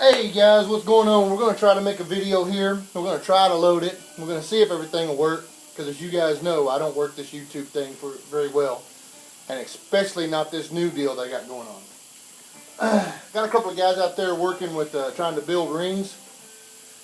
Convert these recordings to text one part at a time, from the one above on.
Hey guys, what's going on? We're going to try to make a video here. We're going to try to load it. We're going to see if everything will work. Because as you guys know, I don't work this YouTube thing very well. And especially not this new deal they got going on. Got a couple of guys out there working with trying to build rings.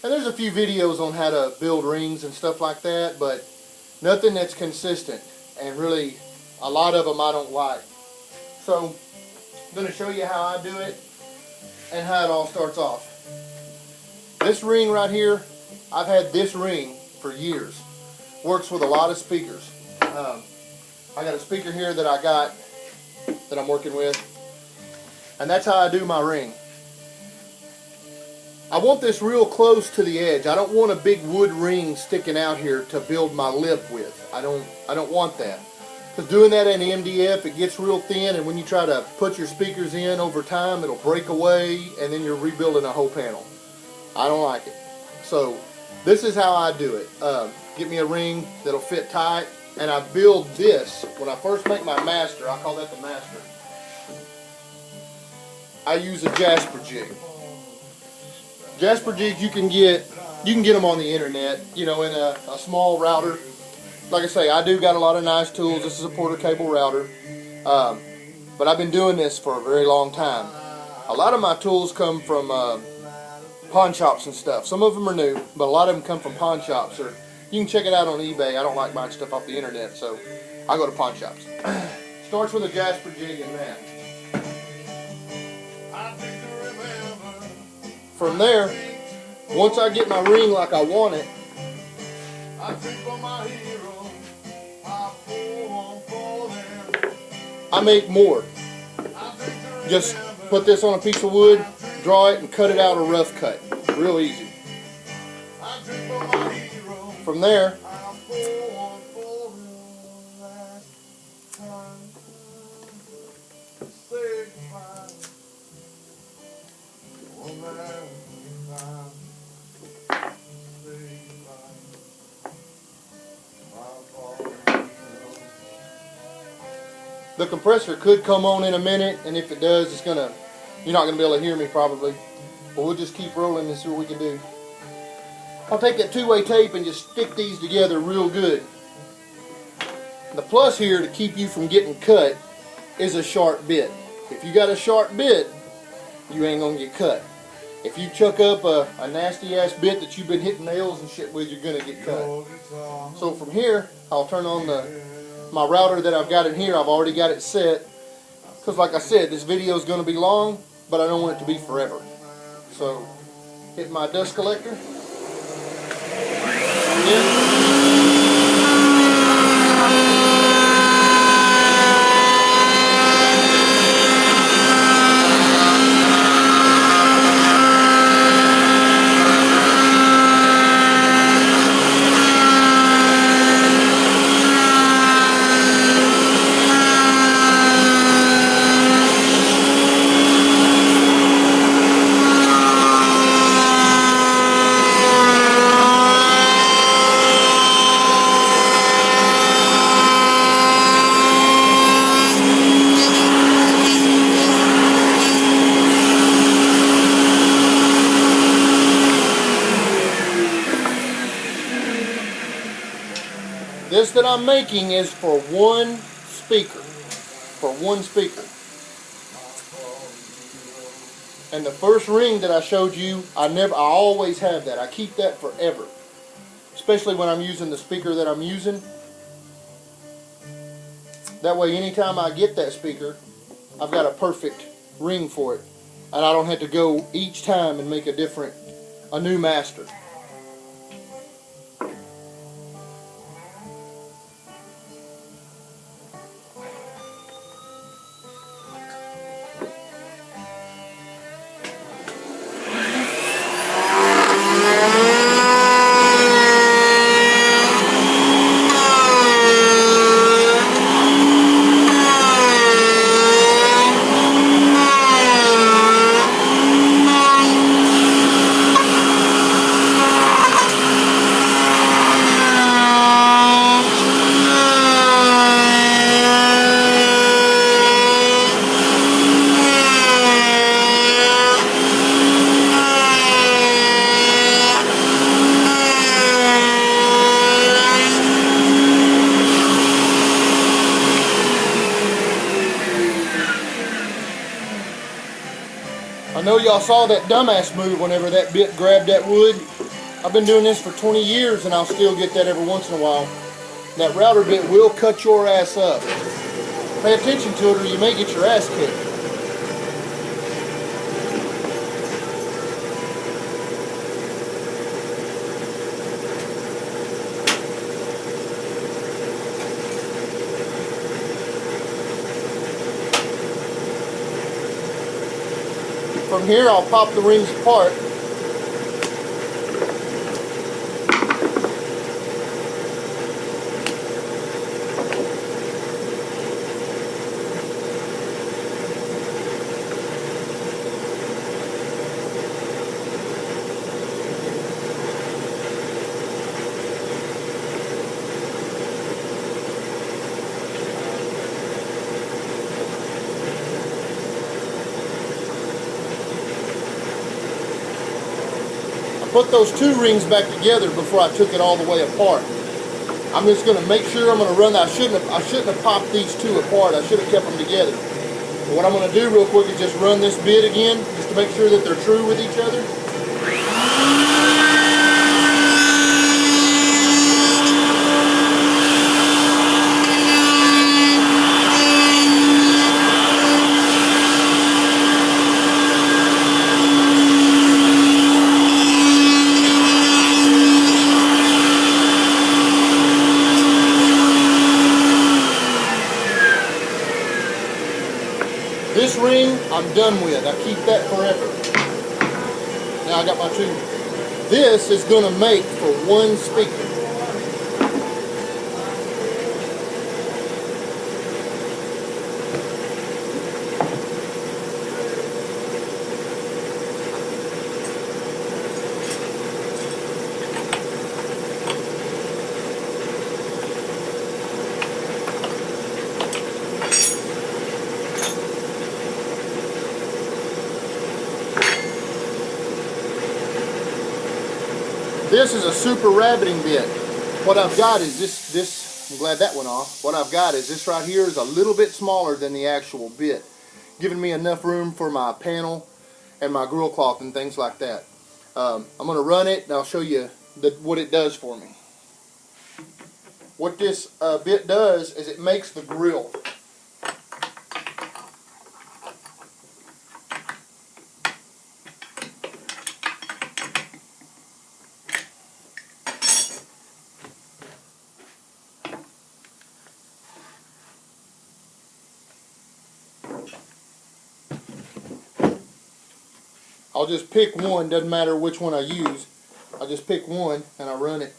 And there's a few videos on how to build rings and stuff like that. But nothing that's consistent. And really, a lot of them I don't like. So, I'm going to show you how I do it and how it all starts off. This ring right here, I've had this ring for years. Works with a lot of speakers. I got a speaker here that I'm working with, and that's how I do my ring. I want this real close to the edge. I don't want a big wood ring sticking out here to build my lip with. I don't want that. Because doing that in MDF, it gets real thin, and when you try to put your speakers in over time, it'll break away, and then you're rebuilding a whole panel. I don't like it. So, this is how I do it. Get me a ring that'll fit tight, and I build this. When I first make my master, I call that the master. I use a Jasper jig. Jasper jigs you can get them on the internet, you know, in a small router. Like I say, I do got a lot of nice tools. This is a Porter cable router. But I've been doing this for a very long time. A lot of my tools come from pawn shops and stuff. Some of them are new, but a lot of them come from pawn shops. Or you can check it out on eBay. I don't like buying stuff off the internet, so I go to pawn shops. Starts with a Jasper jig and that. From there, once I get my ring like I want it, I make more. Just put this on a piece of wood, draw it, and cut it out a rough cut. Real easy. From there, the compressor could come on in a minute, and if it does, you're not gonna be able to hear me probably. But we'll just keep rolling and see what we can do. I'll take that two-way tape and just stick these together real good. The plus here to keep you from getting cut is a sharp bit. If you got a sharp bit, you ain't gonna get cut. If you chuck up a nasty ass bit that you've been hitting nails and shit with, you're gonna get cut. So from here, I'll turn on my router that I've got in here. I've already got it set. Because like I said, this video is gonna be long, but I don't want it to be forever. So, hit my dust collector. This that I'm making is for one speaker. And the first ring that I showed you, I always have that. I keep that forever. Especially when I'm using the speaker that I'm using. That way anytime I get that speaker, I've got a perfect ring for it. And I don't have to go each time and make a new master. I know y'all saw that dumbass move whenever that bit grabbed that wood. I've been doing this for 20 years and I'll still get that every once in a while. That router bit will cut your ass up. Pay attention to it or you may get your ass kicked. From here, I'll pop the rings apart. Put those two rings back together before I took it all the way apart. I'm just going to make sure I'm going to run that. I shouldn't have popped these two apart. I should have kept them together. But what I'm going to do real quick is just run this bit again, just to make sure that they're true with each other. This ring, I'm done with. I keep that forever. Now I got my two. This is going to make for one speaker. This is a super rabbiting bit. What I've got is this, I'm glad that went off. What I've got is this right here is a little bit smaller than the actual bit, giving me enough room for my panel and my grill cloth and things like that. I'm going to run it and I'll show you what it does for me. What this bit does is it makes the grill. I'll just pick one, doesn't matter which one I use. I just pick one and I run it.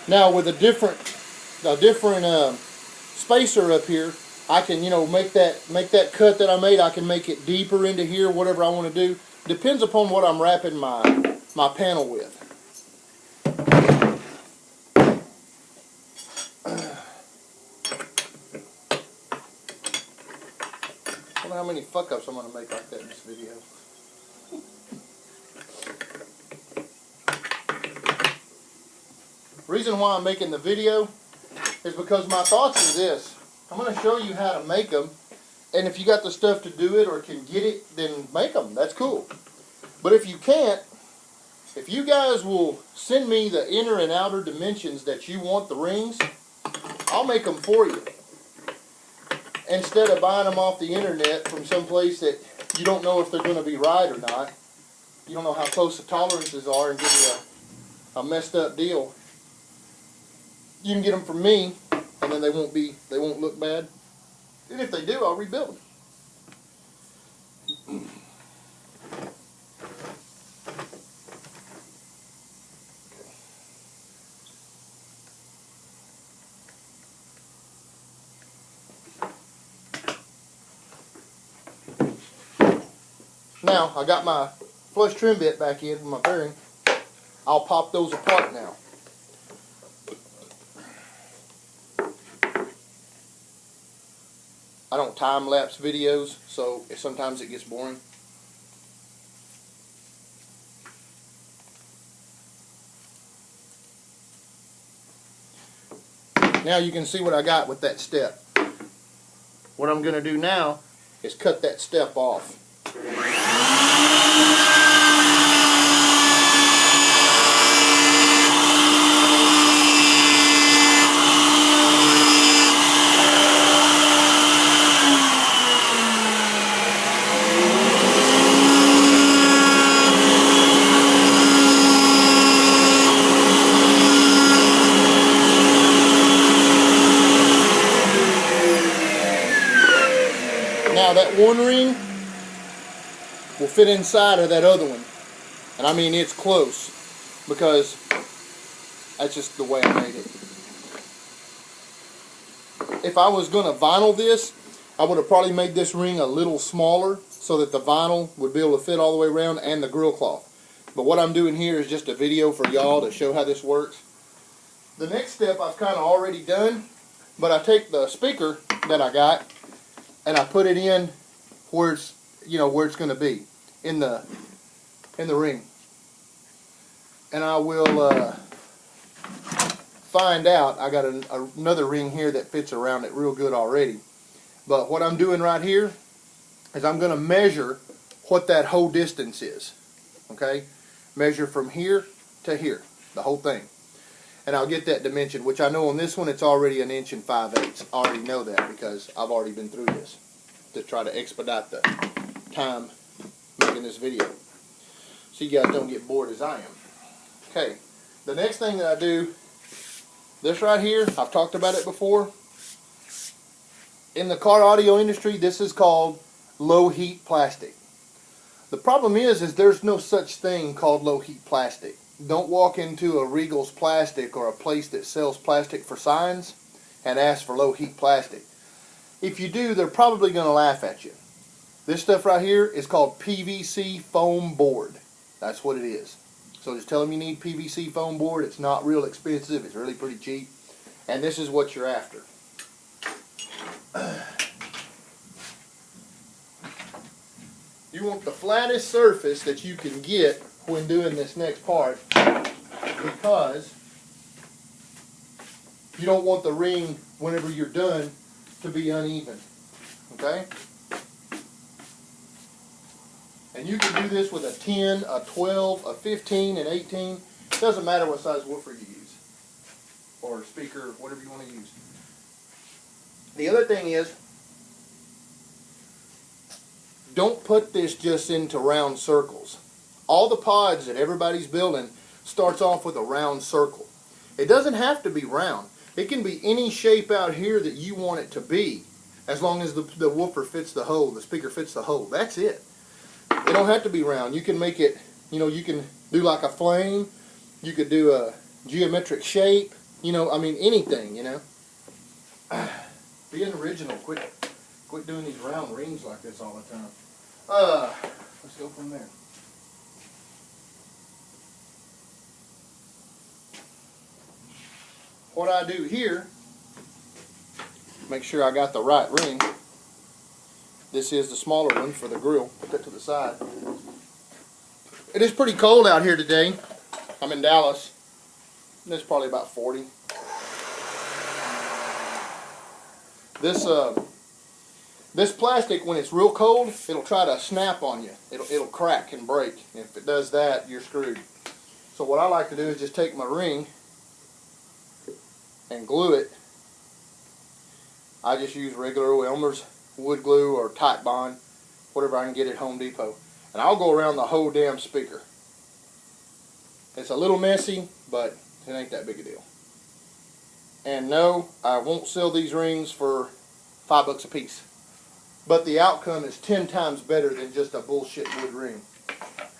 Now with a different spacer up here, I can, make that cut that I made. I can make it deeper into here, whatever I want to do. Depends upon what I'm wrapping my panel with. I wonder how many fuck ups I'm going to make like that in this video. The reason why I'm making the video is because my thoughts are this. I'm going to show you how to make them, and if you got the stuff to do it or can get it, then make them. That's cool. But if you can't, if you guys will send me the inner and outer dimensions that you want the rings, I'll make them for you. Instead of buying them off the internet from some place that you don't know if they're going to be right or not. You don't know how close the tolerances are and give you a messed up deal. You can get them from me, and then they won't look bad. And if they do, I'll rebuild them. Now, I got my flush trim bit back in with my bearing. I'll pop those apart now. I don't time-lapse videos, so sometimes it gets boring. Now you can see what I got with that step. What I'm going to do now is cut that step off. Now that one ring will fit inside of that other one. And I mean it's close, because that's just the way I made it. If I was going to vinyl this, I would have probably made this ring a little smaller so that the vinyl would be able to fit all the way around, and the grill cloth. But what I'm doing here is just a video for y'all to show how this works. The next step I've kind of already done, but I take the speaker that I got and I put it in where it's, where it's going to be in the ring. And I will find out. I got another ring here that fits around it real good already. But what I'm doing right here is I'm going to measure what that whole distance is. Okay? Measure from here to here, the whole thing. And I'll get that dimension, which I know on this one it's already 1 5/8". I already know that because I've already been through this to try to expedite the time making this video, so you guys don't get bored as I am. Okay, the next thing that I do, this right here, I've talked about it before. In the car audio industry, this is called low heat plastic. The problem is there's no such thing called low heat plastic. Don't walk into a Regal's Plastic or a place that sells plastic for signs and ask for low heat plastic. If you do, they're probably going to laugh at you. This stuff right here is called PVC foam board. That's what it is. So just tell them you need PVC foam board. It's not real expensive. It's really pretty cheap. And this is what you're after. You want the flattest surface that you can get when doing this next part, because you don't want the ring, whenever you're done, to be uneven. Okay? And you can do this with a 10, a 12, a 15, and 18. It doesn't matter what size woofer you use, or speaker, whatever you want to use. The other thing is, don't put this just into round circles. All the pods that everybody's building starts off with a round circle. It doesn't have to be round. It can be any shape out here that you want it to be, as long as the woofer fits the hole, the speaker fits the hole. That's it. It don't have to be round. You can make it, you can do like a flame. You could do a geometric shape. I mean anything, Be an original. Quit doing these round rings like this all the time. Let's go from there. What I do here, make sure I got the right ring. This is the smaller one for the grill. Put that to the side. It is pretty cold out here today. I'm in Dallas. It's probably about 40. This plastic, when it's real cold, it'll try to snap on you. It'll crack and break. And if it does that, you're screwed. So what I like to do is just take my ring and glue it. I just use regular Elmer's wood glue or Titebond, whatever I can get at Home Depot. And I'll go around the whole damn speaker. It's a little messy, but it ain't that big a deal. And no, I won't sell these rings for $5 a piece. But the outcome is 10 times better than just a bullshit wood ring.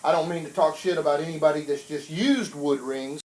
I don't mean to talk shit about anybody that's just used wood rings.